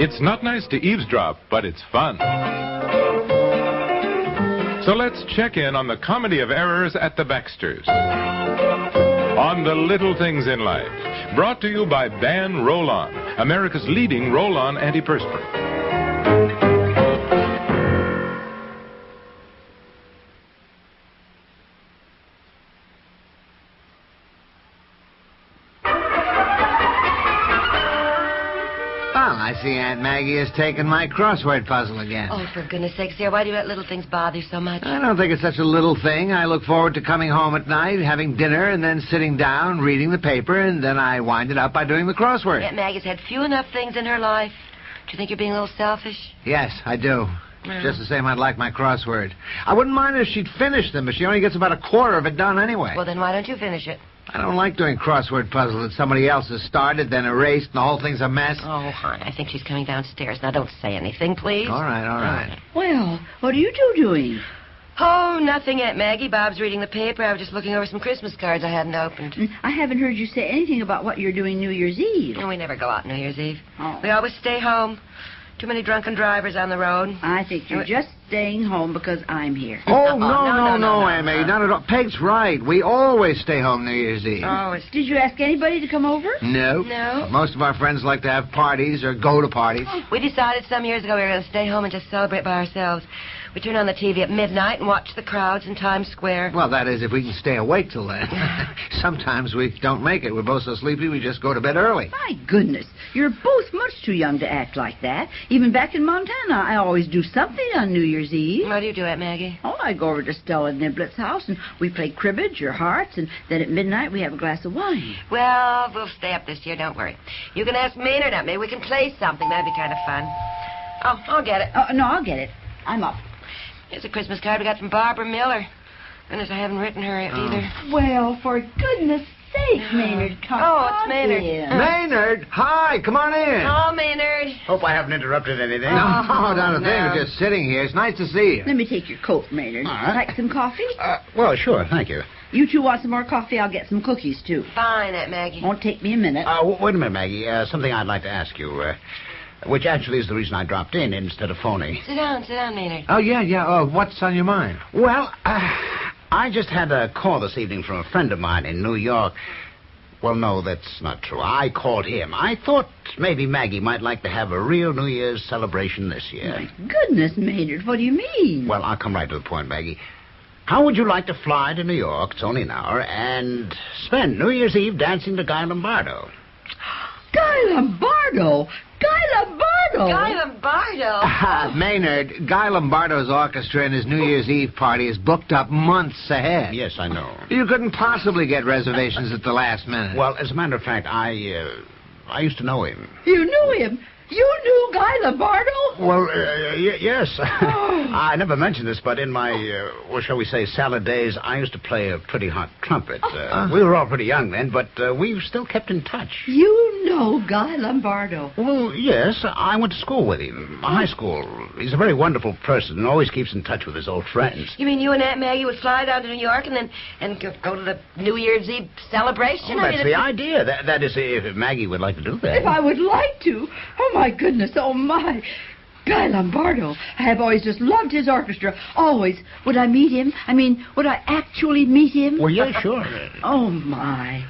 It's not nice to eavesdrop, but it's fun. So let's check in on the comedy of errors at the Baxters. On the little things in life. Brought to you by Ban Roll-On, America's leading roll-on antiperspirant. I see Aunt Maggie has taken my crossword puzzle again. Oh, for goodness sakes, dear, why do you let little things bother you so much? I don't think it's such a little thing. I look forward to coming home at night, having dinner, and then sitting down, reading the paper, and then I wind it up by doing the crossword. Aunt Maggie's had few enough things in her life. Do you think you're being a little selfish? Yes, I do. Just the same, I'd like my crossword. I wouldn't mind if she'd finish them, but she only gets about a quarter of it done anyway. Well, then why don't you finish it? I don't like doing crossword puzzles that somebody else has started, then erased, and the whole thing's a mess. Oh, hon, I think she's coming downstairs. Now, don't say anything, please. All right. Well, what are you two doing? Oh, nothing, Aunt Maggie. Bob's reading the paper. I was just looking over some Christmas cards I hadn't opened. I haven't heard you say anything about what you're doing New Year's Eve. No, we never go out New Year's Eve. Oh. We always stay home. Too many drunken drivers on the road. I think you're just staying home because I'm here. Oh, no, Aunt Maggie, not at all. Peg's right. We always stay home New Year's Eve. Always. Did you ask anybody to come over? No. No? Most of our friends like to have parties or go to parties. We decided some years ago we were going to stay home and just celebrate by ourselves. We turn on the TV at midnight and watch the crowds in Times Square. Well, that is, if we can stay awake till then. Sometimes we don't make it. We're both so sleepy we just go to bed early. My goodness, you're both much too young to act like that. Even back in Montana, I always do something on New Year's Eve. What do you do, Aunt Maggie? Oh, I go over to Stella Niblet's house, and we play cribbage or hearts, and then at midnight we have a glass of wine. Well, we'll stay up this year, don't worry. You can ask Maynard up. Maybe we can play something. That'd be kind of fun. Oh, I'll get it. Oh, no, I'll get it. I'm up. Here's a Christmas card we got from Barbara Miller. Goodness, I haven't written her either. Well, for goodness sake, Maynard, come on. Oh, it's Maynard. Maynard, hi, come on in. Oh, Maynard. Hope I haven't interrupted anything. No, not a thing. No. We're just sitting here. It's nice to see you. Let me take your coat, Maynard. All right. Like some coffee? Well, sure, thank you. You two want some more coffee? I'll get some cookies, too. Fine, Aunt Maggie. Won't take me a minute. Wait a minute, Maggie. Something I'd like to ask you, which actually is the reason I dropped in instead of phoning. Sit down, Maynard. Oh, yeah. Oh, what's on your mind? Well, I just had a call this evening from a friend of mine in New York. Well, no, that's not true. I called him. I thought maybe Maggie might like to have a real New Year's celebration this year. My goodness, Maynard, what do you mean? Well, I'll come right to the point, Maggie. How would you like to fly to New York, it's only an hour, and spend New Year's Eve dancing to Guy Lombardo? Guy Lombardo! Guy Lombardo! Guy Lombardo. Maynard, Guy Lombardo's orchestra and his New Year's Eve party is booked up months ahead. Yes, I know. You couldn't possibly get reservations at the last minute. Well, as a matter of fact, I used to know him. You knew him? You knew Guy Lombardo? Well, yes. I never mentioned this, but in my, shall we say, salad days, I used to play a pretty hot trumpet. We were all pretty young then, but we've still kept in touch. You know Guy Lombardo? Well, yes. I went to school with him, high school. He's a very wonderful person and always keeps in touch with his old friends. You mean you and Aunt Maggie would fly down to New York and go to the New Year's Eve celebration? Oh, that's the idea. That is, if Maggie would like to do that. If I would like to. Oh, my goodness. Oh, my. Guy Lombardo. I have always just loved his orchestra. Always. Would I meet him? I mean, would I actually meet him? Well, yeah, sure. Oh, my.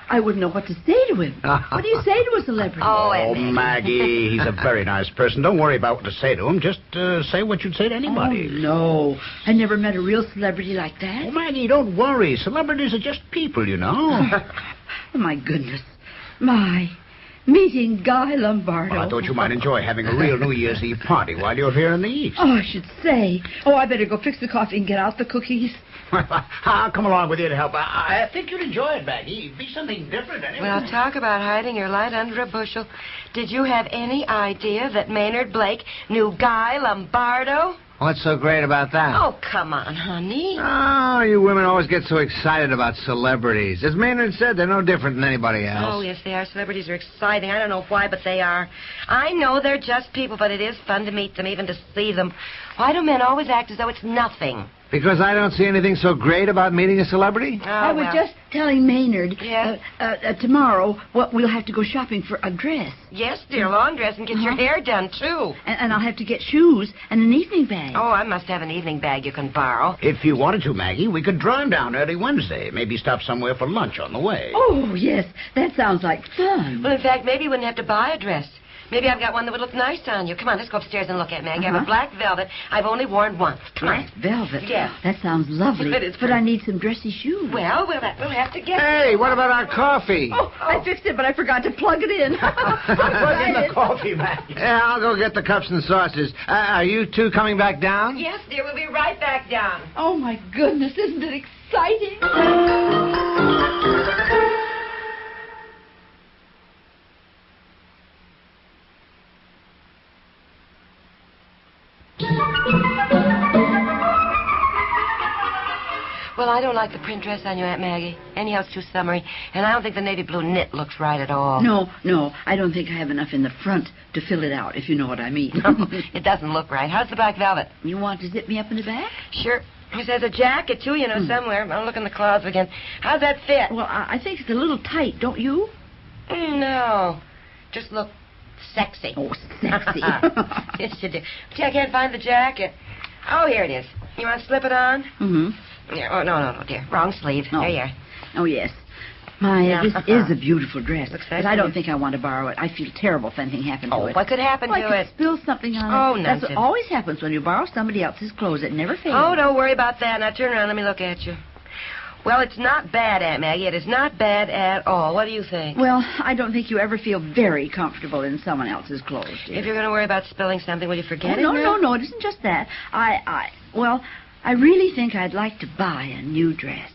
I wouldn't know what to say to him. What do you say to a celebrity? Oh, Maggie, he's a very nice person. Don't worry about what to say to him. Just say what you'd say to anybody. Oh, no. I never met a real celebrity like that. Oh, Maggie, don't worry. Celebrities are just people, you know. Oh, my goodness. My... meeting Guy Lombardo. Well, I thought you might enjoy having a real New Year's Eve party while you're here in the East. Oh, I should say. Oh, I better go fix the coffee and get out the cookies. I'll come along with you to help. I think you'd enjoy it, Maggie. Be something different, anyway. Well, talk about hiding your light under a bushel. Did you have any idea that Maynard Blake knew Guy Lombardo? What's so great about that? Oh, come on, honey. Oh, you women always get so excited about celebrities. As Maynard said, they're no different than anybody else. Oh, yes, they are. Celebrities are exciting. I don't know why, but they are. I know they're just people, but it is fun to meet them, even to see them. Why do men always act as though it's nothing? Because I don't see anything so great about meeting a celebrity? Oh, I was just telling Maynard. Yes? Tomorrow, we'll have to go shopping for a dress. Yes, dear, long dress and get your hair done, too. And I'll have to get shoes and an evening bag. Oh, I must have an evening bag you can borrow. If you wanted to, Maggie, we could drive down early Wednesday. Maybe stop somewhere for lunch on the way. Oh, yes. That sounds like fun. Well, in fact, maybe you wouldn't have to buy a dress. Maybe I've got one that would look nice on you. Come on, let's go upstairs and look at it, Maggie. I have a black velvet I've only worn once. Come on. Velvet? Yeah. That sounds lovely. It is but I need some dressy shoes. Well, we'll have to get... Hey, what about our coffee? Oh, I fixed it, but I forgot to plug it in. Plug in the coffee, Maggie. Yeah, I'll go get the cups and saucers. Are you two coming back down? Yes, dear, we'll be right back down. Oh, my goodness, isn't it exciting? Well, I don't like the print dress on you, Aunt Maggie. Anyhow, it's too summery, and I don't think the navy blue knit looks right at all. No, I don't think I have enough in the front to fill it out, if you know what I mean. It doesn't look right. How's the black velvet? You want to zip me up in the back? Sure. There's a jacket, too, somewhere. I'll look in the closet again. How's that fit? Well, I think it's a little tight, don't you? No. Just look sexy. Oh, sexy. Yes, you do. See, I can't find the jacket. Oh, here it is. You want to slip it on? Mm-hmm. Yeah, oh, no, dear. Wrong sleeve. Oh. There you are. Oh, yes. This is a beautiful dress. Looks But I don't think I want to borrow it. I feel terrible if anything happened to it. What could happen I to could it? spill something on it. Oh, That's nonsense. what always happens when you borrow somebody else's clothes. It never fails. Oh, don't worry about that. Now, turn around. Let me look at you. Well, it's not bad, Aunt Maggie. It is not bad at all. What do you think? Well, I don't think you ever feel very comfortable in someone else's clothes, dear. If you're going to worry about spilling something, will you forget it? No. It isn't just that. I really think I'd like to buy a new dress.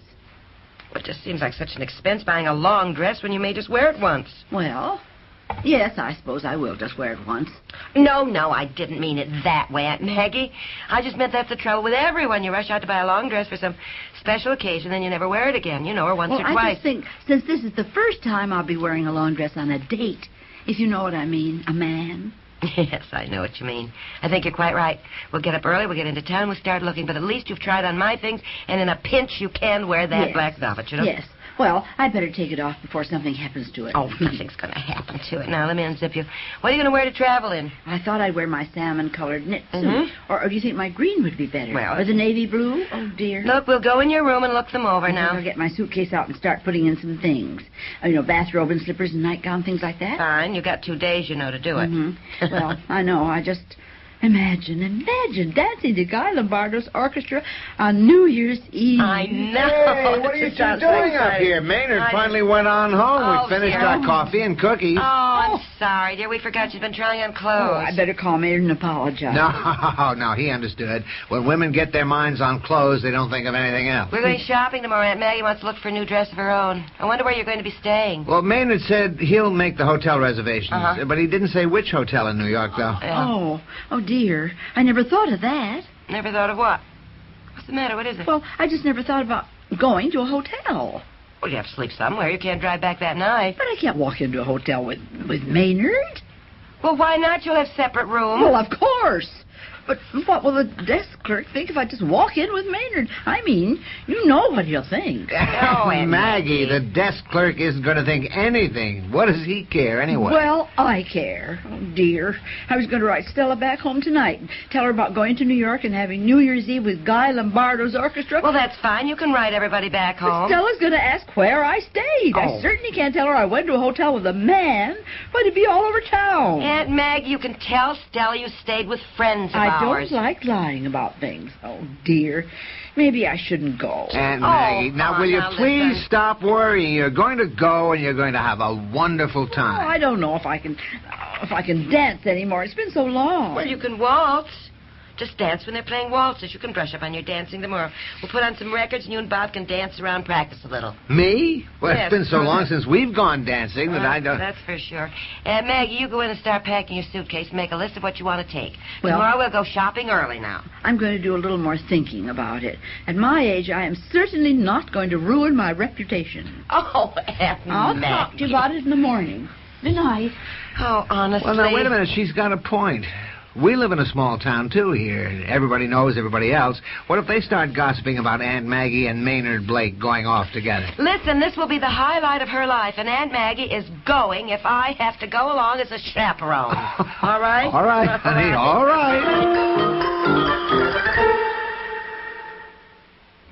It just seems like such an expense buying a long dress when you may just wear it once. Well, yes, I suppose I will just wear it once. No, I didn't mean it that way, Aunt Maggie. I just meant that's the trouble with everyone. You rush out to buy a long dress for some special occasion, then you never wear it again, or once or I twice. just think, since this is the first time I'll be wearing a long dress on a date, if you know what I mean, a man. Yes, I know what you mean. I think you're quite right. We'll get up early, we'll get into town, we'll start looking, but at least you've tried on my things, and in a pinch you can wear that black velvet, Yes. Well, I'd better take it off before something happens to it. Oh, nothing's going to happen to it. Now, let me unzip you. What are you going to wear to travel in? I thought I'd wear my salmon-colored knit suit. Or do you think my green would be better? Well, or the navy blue? Oh, dear. Look, we'll go in your room and look them over now. I'll get my suitcase out and start putting in some things. Bathrobe and slippers and nightgown, things like that. Fine. You've got 2 days, to do it. Well, I know. I just... Imagine dancing to Guy Lombardo's orchestra on New Year's Eve. I know. Hey, what are you two doing up here? Maynard finally went on home. We finished our coffee and cookies. Oh, I'm sorry, dear. We forgot she's been trying on clothes. Oh, I better call Maynard and apologize. No, he understood. When women get their minds on clothes, they don't think of anything else. We're going shopping tomorrow. Aunt Maggie wants to look for a new dress of her own. I wonder where you're going to be staying. Well, Maynard said he'll make the hotel reservations, but he didn't say which hotel in New York, though. Yeah. Oh, dear. I never thought of that. Never thought of what? What's the matter? What is it? Well, I just never thought about going to a hotel. Well, you have to sleep somewhere. You can't drive back that night. But I can't walk into a hotel with Maynard. Well, why not? You'll have separate rooms. Well, of course. But what will the desk clerk think if I just walk in with Maynard? I mean, you know what he'll think. Oh, Aunt Maggie, the desk clerk isn't going to think anything. What does he care anyway? Well, I care. Oh, dear. I was going to write Stella back home tonight and tell her about going to New York and having New Year's Eve with Guy Lombardo's orchestra. Well, that's fine. You can write everybody back home. But Stella's going to ask where I stayed. I certainly can't tell her I went to a hotel with a man, but it'd be all over town. Aunt Maggie, you can tell Stella you stayed with friends of ours. I don't like lying about things. Oh, dear. Maybe I shouldn't go. Aunt Maggie, now will you please listen. stop worrying? You're going to go and you're going to have a wonderful time. Oh, I don't know if I can dance anymore. It's been so long. Well, you can waltz. Just dance when they're playing waltzes. You can brush up on your dancing tomorrow. We'll put on some records and you and Bob can dance around, practice a little. Me? Well, Yes. it's been so long since we've gone dancing that I don't... That's for sure. Maggie, you go in and start packing your suitcase and make a list of what you want to take. Well- Tomorrow we'll go shopping early now. I'm going to do a little more thinking about it. At my age, I am certainly not going to ruin my reputation. Oh, Aunt I'll Maggie. talk to you about it in the morning. Good night. Oh, honestly. Well, now, wait a minute. She's got a point. We live in a small town, too, here. Everybody knows everybody else. What if they start gossiping about Aunt Maggie and Maynard Blake going off together? Listen, this will be the highlight of her life, and Aunt Maggie is going if I have to go along as a chaperone. All right? All right, honey, all right.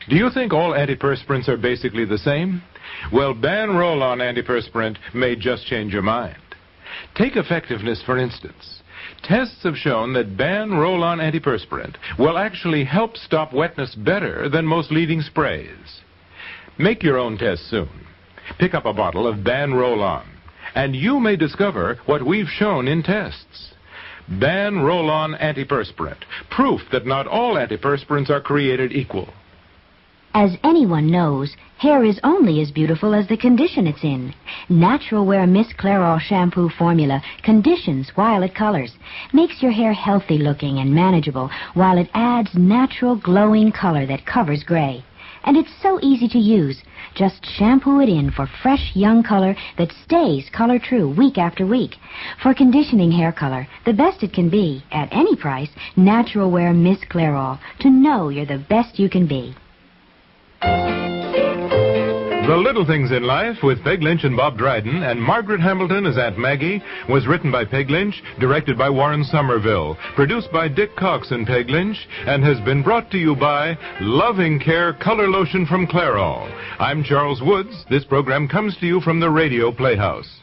Do you think all antiperspirants are basically the same? Well, Ban Roll-On antiperspirant may just change your mind. Take effectiveness, for instance. Tests have shown that Ban Roll-On antiperspirant will actually help stop wetness better than most leading sprays. Make your own test soon. Pick up a bottle of Ban Roll-On, and you may discover what we've shown in tests. Ban Roll-On antiperspirant, proof that not all antiperspirants are created equal. As anyone knows, hair is only as beautiful as the condition it's in. Natural Wear Miss Clairol shampoo formula conditions while it colors, makes your hair healthy looking and manageable while it adds natural glowing color that covers gray. And it's so easy to use. Just shampoo it in for fresh young color that stays color true week after week. For conditioning hair color, the best it can be, at any price, Natural Wear Miss Clairol, to know you're the best you can be. The Little Things in Life with Peg Lynch and Bob Dryden and Margaret Hamilton as Aunt Maggie was written by Peg Lynch, directed by Warren Somerville, produced by Dick Cox and Peg Lynch, and has been brought to you by Loving Care Color Lotion from Clairol. I'm Charles Woods. This program comes to you from the Radio Playhouse.